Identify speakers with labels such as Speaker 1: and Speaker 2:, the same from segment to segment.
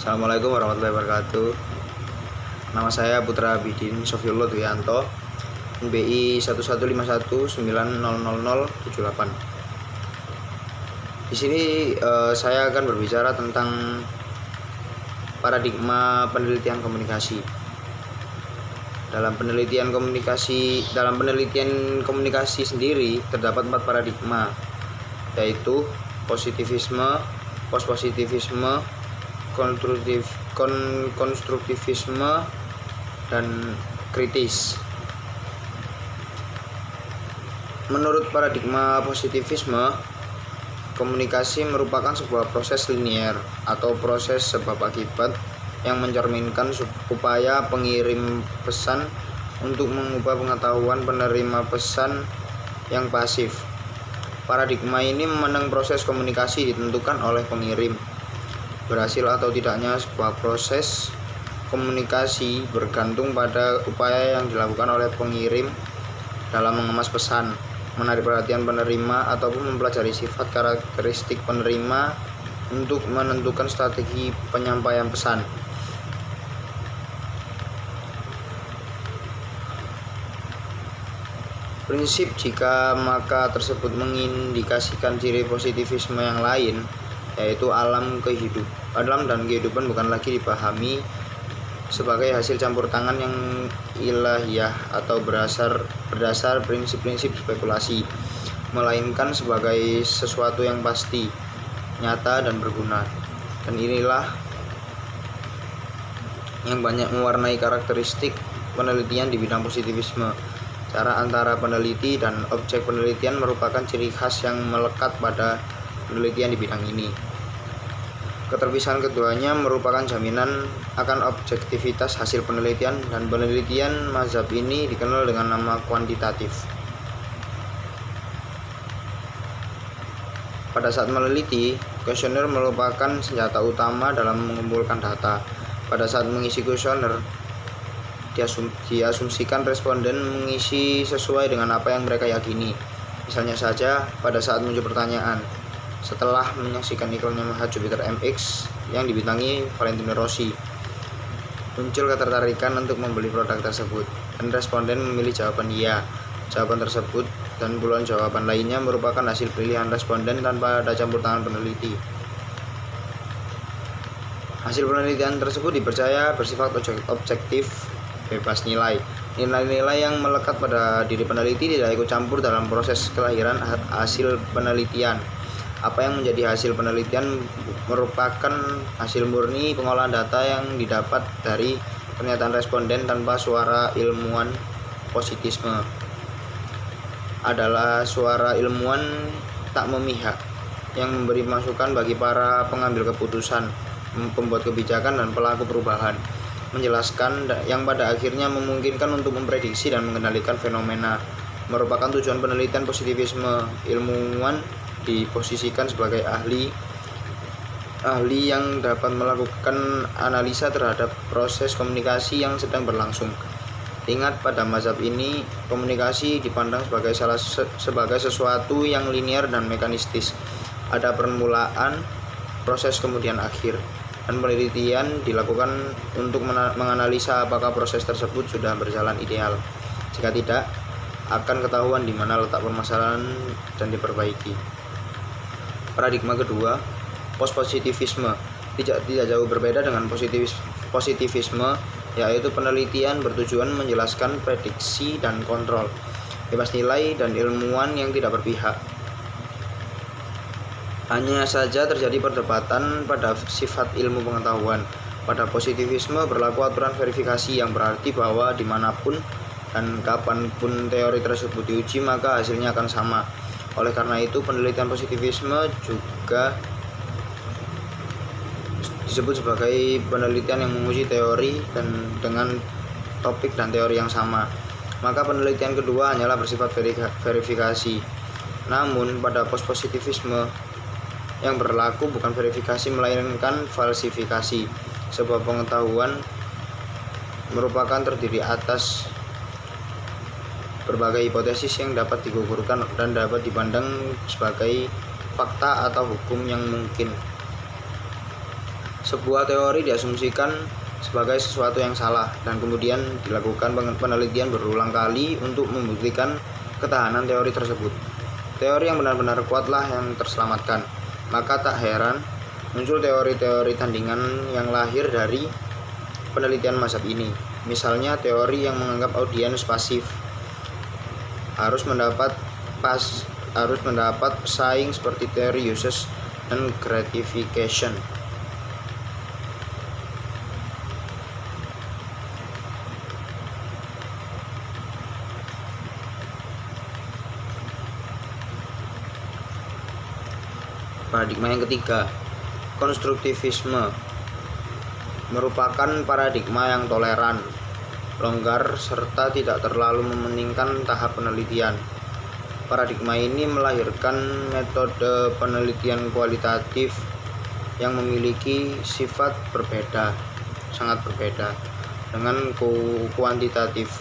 Speaker 1: Assalamualaikum warahmatullahi wabarakatuh. Nama saya Putra Bidin Sofiullah Duyanto, NBI 1151900078. Di sini saya akan berbicara tentang paradigma penelitian komunikasi. Dalam penelitian komunikasi sendiri terdapat 4 paradigma, yaitu positivisme, postpositivisme, konstruktivisme, dan kritis. Menurut paradigma positivisme, komunikasi merupakan sebuah proses linier atau proses sebab akibat yang mencerminkan upaya pengirim pesan untuk mengubah pengetahuan penerima pesan yang pasif. Paradigma ini memandang proses komunikasi ditentukan oleh pengirim. Berhasil atau tidaknya sebuah proses komunikasi bergantung pada upaya yang dilakukan oleh pengirim dalam mengemas pesan, menarik perhatian penerima, ataupun mempelajari sifat karakteristik penerima untuk menentukan strategi penyampaian pesan. Prinsip jika maka tersebut mengindikasikan ciri positivisme yang lain, yaitu alam dan kehidupan bukan lagi dipahami sebagai hasil campur tangan yang ilahiyah atau berdasar prinsip-prinsip spekulasi, melainkan sebagai sesuatu yang pasti, nyata, dan berguna. Dan inilah yang banyak mewarnai karakteristik penelitian di bidang positivisme. Cara antara peneliti dan objek penelitian merupakan ciri khas yang melekat pada penelitian di bidang ini. Keterpisahan keduanya merupakan jaminan akan objektivitas hasil penelitian, dan penelitian mazhab ini dikenal dengan nama kuantitatif. Pada saat meneliti, kuesioner merupakan senjata utama dalam mengumpulkan data. Pada saat mengisi kuesioner, diasumsikan responden mengisi sesuai dengan apa yang mereka yakini. Misalnya saja, pada saat muncul pertanyaan, setelah menyaksikan iklan Yamaha Jupiter MX yang dibintangi Valentino Rossi, muncul ketertarikan untuk membeli produk tersebut, dan responden memilih jawaban iya. Jawaban tersebut dan puluhan jawaban lainnya merupakan hasil pilihan responden tanpa ada campur tangan peneliti. Hasil penelitian tersebut dipercaya bersifat objektif, bebas nilai. Nilai-nilai yang melekat pada diri peneliti tidak ikut campur dalam proses kelahiran hasil penelitian. Apa yang menjadi hasil penelitian merupakan hasil murni pengolahan data yang didapat dari pernyataan responden tanpa suara ilmuwan. Positisme adalah suara ilmuwan tak memihak yang memberi masukan bagi para pengambil keputusan, pembuat kebijakan, dan pelaku perubahan, menjelaskan yang pada akhirnya memungkinkan untuk memprediksi dan mengendalikan fenomena. Merupakan tujuan penelitian positivisme. Ilmuwan diposisikan sebagai ahli yang dapat melakukan analisa terhadap proses komunikasi yang sedang berlangsung. Ingat, pada mazhab ini komunikasi dipandang sebagai sesuatu yang linier dan mekanistis. Ada permulaan, proses, kemudian akhir, dan penelitian dilakukan untuk menganalisa apakah proses tersebut sudah berjalan ideal. Jika tidak, akan ketahuan di mana letak permasalahan dan diperbaiki. Paradigma kedua, postpositivisme, tidak jauh berbeda dengan positivisme, yaitu penelitian bertujuan menjelaskan prediksi dan kontrol, bebas nilai, dan ilmuwan yang tidak berpihak. Hanya saja terjadi perdebatan pada sifat ilmu pengetahuan. Pada positivisme berlaku aturan verifikasi yang berarti bahwa dimanapun dan kapanpun teori tersebut diuji maka hasilnya akan sama. Oleh karena itu, penelitian positivisme juga disebut sebagai penelitian yang menguji teori dan dengan topik dan teori yang sama. Maka penelitian kedua hanyalah bersifat verifikasi. Namun pada postpositivisme yang berlaku bukan verifikasi melainkan falsifikasi. Sebuah pengetahuan merupakan terdiri atas berbagai hipotesis yang dapat digugurkan dan dapat dipandang sebagai fakta atau hukum yang mungkin. Sebuah teori diasumsikan sebagai sesuatu yang salah dan kemudian dilakukan penelitian berulang kali untuk membuktikan ketahanan teori tersebut. Teori yang benar-benar kuatlah yang terselamatkan. Maka tak heran muncul teori-teori tandingan yang lahir dari penelitian mazhab ini. Misalnya teori yang menganggap audiens pasif harus mendapat pesaing seperti teori uses and gratification. Paradigma yang ketiga, konstruktivisme, merupakan paradigma yang toleran, longgar, serta tidak terlalu mementingkan tahap penelitian. Paradigma ini melahirkan metode penelitian kualitatif yang memiliki sifat sangat berbeda dengan kuantitatif.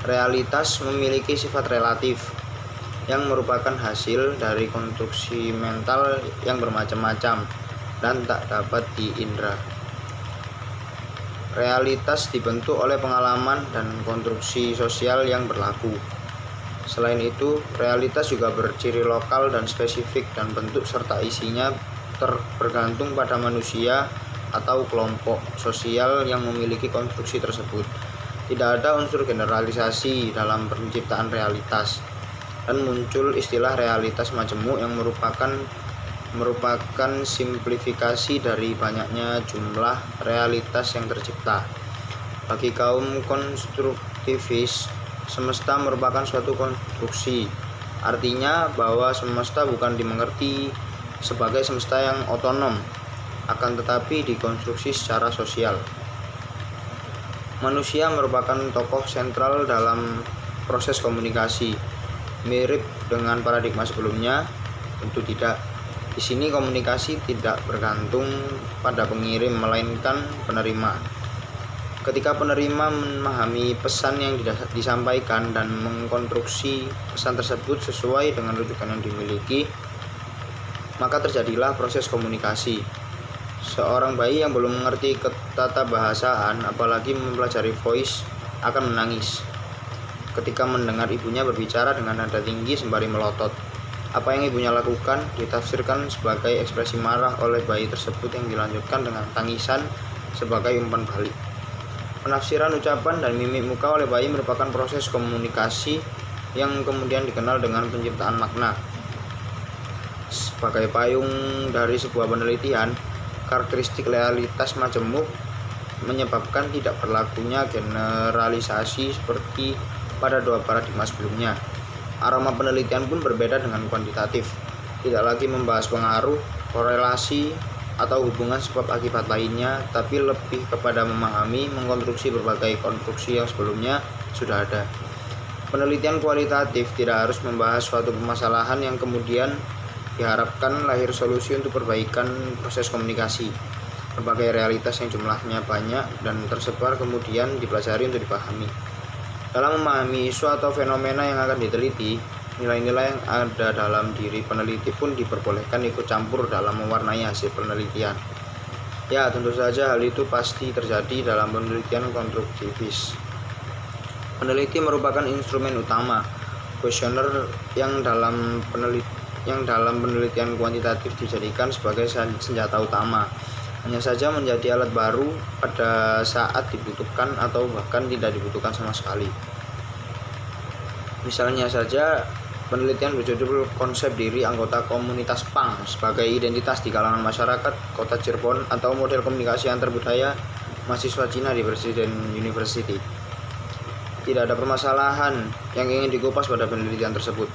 Speaker 1: Realitas memiliki sifat relatif yang merupakan hasil dari konstruksi mental yang bermacam-macam dan tak dapat diindra. Realitas dibentuk oleh pengalaman dan konstruksi sosial yang berlaku. Selain itu, realitas juga berciri lokal dan spesifik, dan bentuk serta isinya bergantung pada manusia atau kelompok sosial yang memiliki konstruksi tersebut. Tidak ada unsur generalisasi dalam penciptaan realitas, dan muncul istilah realitas majemuk yang merupakan simplifikasi dari banyaknya jumlah realitas yang tercipta. Bagi kaum konstruktivis, semesta merupakan suatu konstruksi. Artinya bahwa semesta bukan dimengerti sebagai semesta yang otonom, akan tetapi dikonstruksi secara sosial. Manusia merupakan tokoh sentral dalam proses komunikasi. Mirip dengan paradigma sebelumnya? Tentu tidak. Di sini komunikasi tidak bergantung pada pengirim, melainkan penerima. Ketika penerima memahami pesan yang disampaikan dan mengkonstruksi pesan tersebut sesuai dengan rujukan yang dimiliki, maka terjadilah proses komunikasi. Seorang bayi yang belum mengerti tata bahasaan, apalagi mempelajari voice, akan menangis ketika mendengar ibunya berbicara dengan nada tinggi sembari melotot. Apa yang ibunya lakukan ditafsirkan sebagai ekspresi marah oleh bayi tersebut yang dilanjutkan dengan tangisan sebagai umpan balik. Penafsiran ucapan dan mimik muka oleh bayi merupakan proses komunikasi yang kemudian dikenal dengan penciptaan makna. Sebagai payung dari sebuah penelitian, karakteristik realitas majemuk menyebabkan tidak berlakunya generalisasi seperti pada dua paradigma sebelumnya. Aroma penelitian pun berbeda dengan kuantitatif, tidak lagi membahas pengaruh, korelasi, atau hubungan sebab akibat lainnya, tapi lebih kepada memahami, mengkonstruksi berbagai konstruksi yang sebelumnya sudah ada. Penelitian kualitatif tidak harus membahas suatu permasalahan yang kemudian diharapkan lahir solusi untuk perbaikan proses komunikasi. Berbagai realitas yang jumlahnya banyak dan tersebar kemudian dipelajari untuk dipahami. Dalam memahami isu atau fenomena yang akan diteliti, nilai-nilai yang ada dalam diri peneliti pun diperbolehkan ikut campur dalam mewarnai hasil penelitian. Ya, tentu saja hal itu pasti terjadi dalam penelitian konstruktivis. Peneliti merupakan instrumen utama, kuesioner yang dalam penelitian kuantitatif dijadikan sebagai senjata utama. Hanya saja menjadi alat baru pada saat dibutuhkan atau bahkan tidak dibutuhkan sama sekali. Misalnya saja penelitian berjudul konsep diri anggota komunitas punk sebagai identitas di kalangan masyarakat kota Cirebon, atau model komunikasi antar budaya mahasiswa Cina di Presiden University. Tidak ada permasalahan yang ingin dikupas pada penelitian tersebut.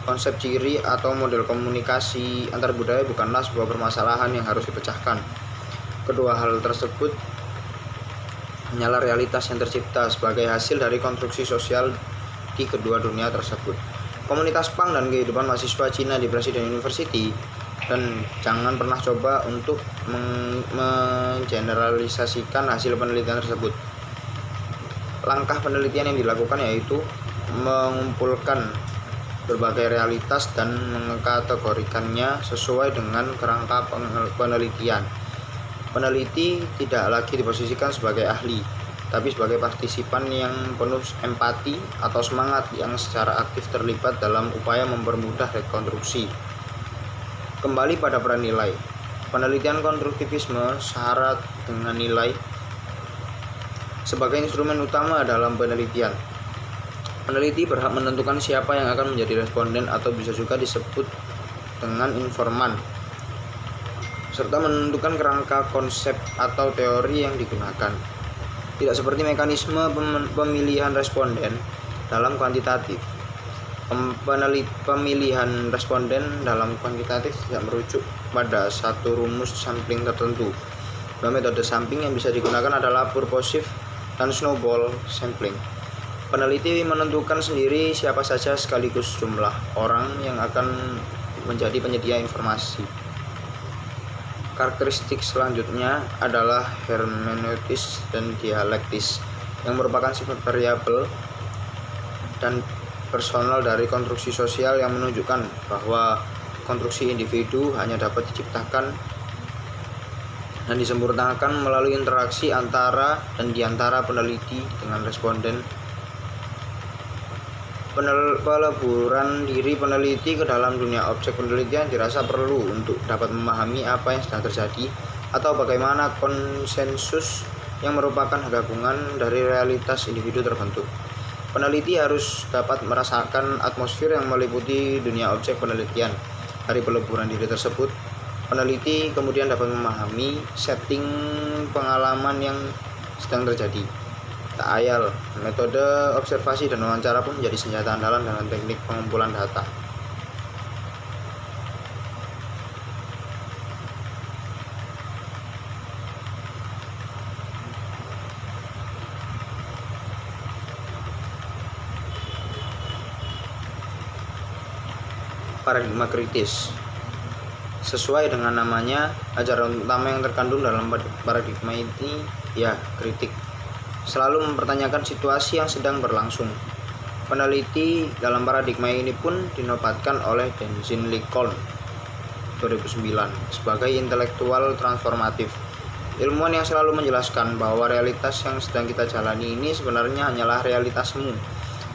Speaker 1: Konsep ciri atau model komunikasi antar budaya bukanlah sebuah permasalahan yang harus dipecahkan. Kedua hal tersebut hanyalah realitas yang tercipta sebagai hasil dari konstruksi sosial di kedua dunia tersebut. Komunitas punk dan kehidupan mahasiswa Cina di Presiden University, dan jangan pernah coba untuk mengeneralisasikan hasil penelitian tersebut. Langkah penelitian yang dilakukan yaitu mengumpulkan berbagai realitas dan mengkategorikannya sesuai dengan kerangka penelitian. Peneliti tidak lagi diposisikan sebagai ahli, tapi sebagai partisipan yang penuh empati atau semangat yang secara aktif terlibat dalam upaya mempermudah rekonstruksi. Kembali pada peran nilai. Penelitian konstruktivisme syarat dengan nilai sebagai instrumen utama dalam penelitian. Peneliti berhak menentukan siapa yang akan menjadi responden atau bisa juga disebut dengan informan, serta menentukan kerangka konsep atau teori yang digunakan. Tidak seperti mekanisme pemilihan responden dalam kuantitatif. Pemilihan responden dalam kuantitatif tidak merujuk pada satu rumus sampling tertentu. Dua metode sampling yang bisa digunakan adalah purposive dan snowball sampling. Peneliti menentukan sendiri siapa saja sekaligus jumlah orang yang akan menjadi penyedia informasi. Karakteristik selanjutnya adalah hermeneutis dan dialektis, yang merupakan sifat variabel dan personal dari konstruksi sosial yang menunjukkan bahwa konstruksi individu hanya dapat diciptakan dan disempurnakan melalui interaksi antara dan diantara peneliti dengan responden. Peleburan diri peneliti ke dalam dunia objek penelitian dirasa perlu untuk dapat memahami apa yang sedang terjadi atau bagaimana konsensus yang merupakan gabungan dari realitas individu terbentuk. Peneliti harus dapat merasakan atmosfer yang meliputi dunia objek penelitian. Dari peleburan diri tersebut, peneliti kemudian dapat memahami setting pengalaman yang sedang terjadi. Tak ayal, metode observasi dan wawancara pun menjadi senjata andalan dalam teknik pengumpulan data. Paradigma kritis. Sesuai dengan namanya, ajaran utama yang terkandung dalam paradigma ini ya kritik. Selalu mempertanyakan situasi yang sedang berlangsung. Peneliti dalam paradigma ini pun dinobatkan oleh Denzin Lincoln 2009 sebagai intelektual transformatif. Ilmuwan yang selalu menjelaskan bahwa realitas yang sedang kita jalani ini sebenarnya hanyalah realitasmu.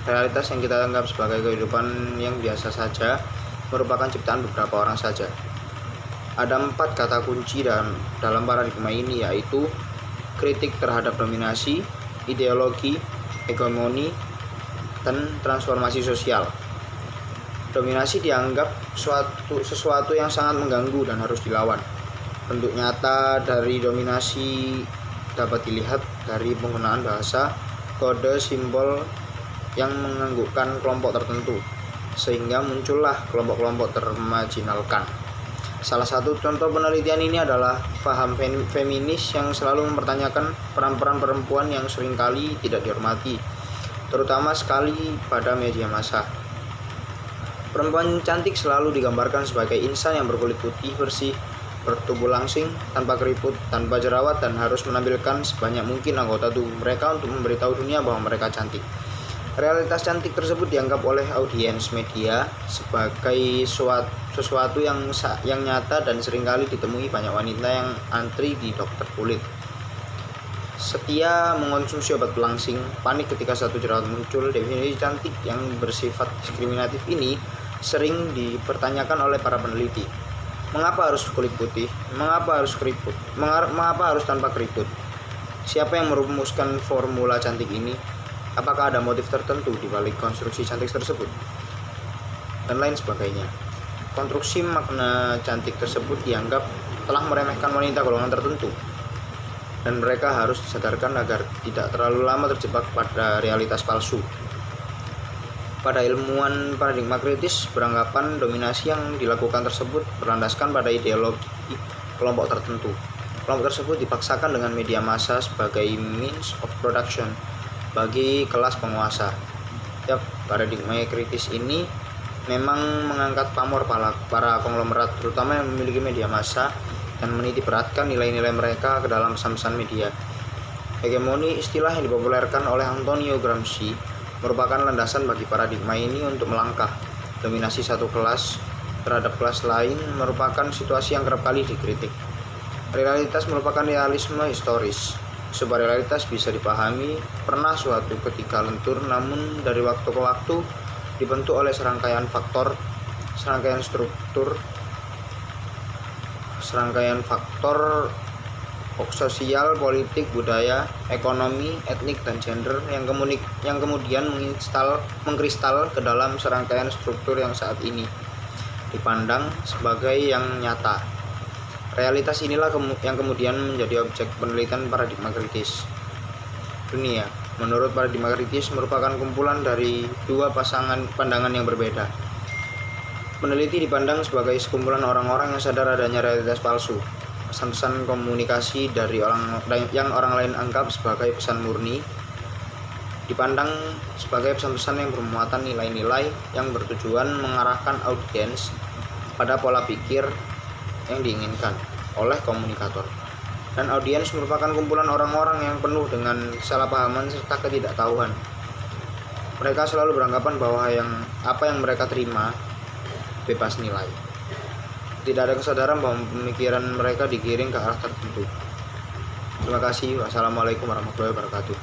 Speaker 1: Realitas yang kita anggap sebagai kehidupan yang biasa saja merupakan ciptaan beberapa orang saja. Ada 4 kata kunci dalam paradigma ini, yaitu kritik terhadap dominasi, ideologi, hegemoni, dan transformasi sosial. Dominasi dianggap sesuatu yang sangat mengganggu dan harus dilawan. Bentuk nyata dari dominasi dapat dilihat dari penggunaan bahasa, kode, simbol yang menganggukkan kelompok tertentu, sehingga muncullah kelompok-kelompok termarginalkan. Salah satu contoh penelitian ini adalah paham feminis yang selalu mempertanyakan peran-peran perempuan yang seringkali tidak dihormati, terutama sekali pada media massa. Perempuan cantik selalu digambarkan sebagai insan yang berkulit putih, bersih, bertubuh langsing, tanpa keriput, tanpa jerawat, dan harus menampilkan sebanyak mungkin anggota tubuh mereka untuk memberitahu dunia bahwa mereka cantik. Realitas cantik tersebut dianggap oleh audiens media sebagai sesuatu yang nyata dan seringkali ditemui banyak wanita yang antri di dokter kulit. Setia mengonsumsi obat pelangsing, panik ketika satu jerawat muncul. Definisi cantik yang bersifat diskriminatif ini sering dipertanyakan oleh para peneliti. Mengapa harus kulit putih? Mengapa harus keriput? Mengapa harus tanpa keriput? Siapa yang merumuskan formula cantik ini? Apakah ada motif tertentu di balik konstruksi cantik tersebut? Dan lain sebagainya. Konstruksi makna cantik tersebut dianggap telah meremehkan wanita golongan tertentu, dan mereka harus disadarkan agar tidak terlalu lama terjebak pada realitas palsu. Pada ilmuwan paradigma kritis beranggapan dominasi yang dilakukan tersebut berlandaskan pada ideologi kelompok tertentu. Kelompok tersebut dipaksakan dengan media massa sebagai means of production bagi kelas penguasa. Paradigma kritis ini memang mengangkat pamor para konglomerat, terutama yang memiliki media massa, dan menitik beratkan nilai-nilai mereka ke dalam pesan-pesan media. Hegemoni, istilah yang dipopulerkan oleh Antonio Gramsci, merupakan landasan bagi paradigma ini untuk melangkah. Dominasi satu kelas terhadap kelas lain merupakan situasi yang kerap kali dikritik. Realitas merupakan realisme historis. Sebuah realitas bisa dipahami pernah suatu ketika lentur, namun dari waktu ke waktu dibentuk oleh serangkaian faktor, serangkaian struktur, serangkaian faktor sosial, politik, budaya, ekonomi, etnik, dan gender yang kemudian mengkristal ke dalam serangkaian struktur yang saat ini dipandang sebagai yang nyata. Realitas inilah yang kemudian menjadi objek penelitian paradigma kritis. Dunia, menurut paradigma kritis, merupakan kumpulan dari dua pasangan pandangan yang berbeda. Peneliti dipandang sebagai sekumpulan orang-orang yang sadar adanya realitas palsu, pesan-pesan komunikasi dari orang lain anggap sebagai pesan murni, dipandang sebagai pesan-pesan yang bermuatan nilai-nilai yang bertujuan mengarahkan audiens pada pola pikir yang diinginkan oleh komunikator. Dan audiens merupakan kumpulan orang-orang yang penuh dengan kesalahpahaman serta ketidaktahuan. Mereka selalu beranggapan bahwa apa yang mereka terima bebas nilai. Tidak ada kesadaran bahwa pemikiran mereka digiring ke arah tertentu. Terima kasih. Wassalamualaikum warahmatullahi wabarakatuh.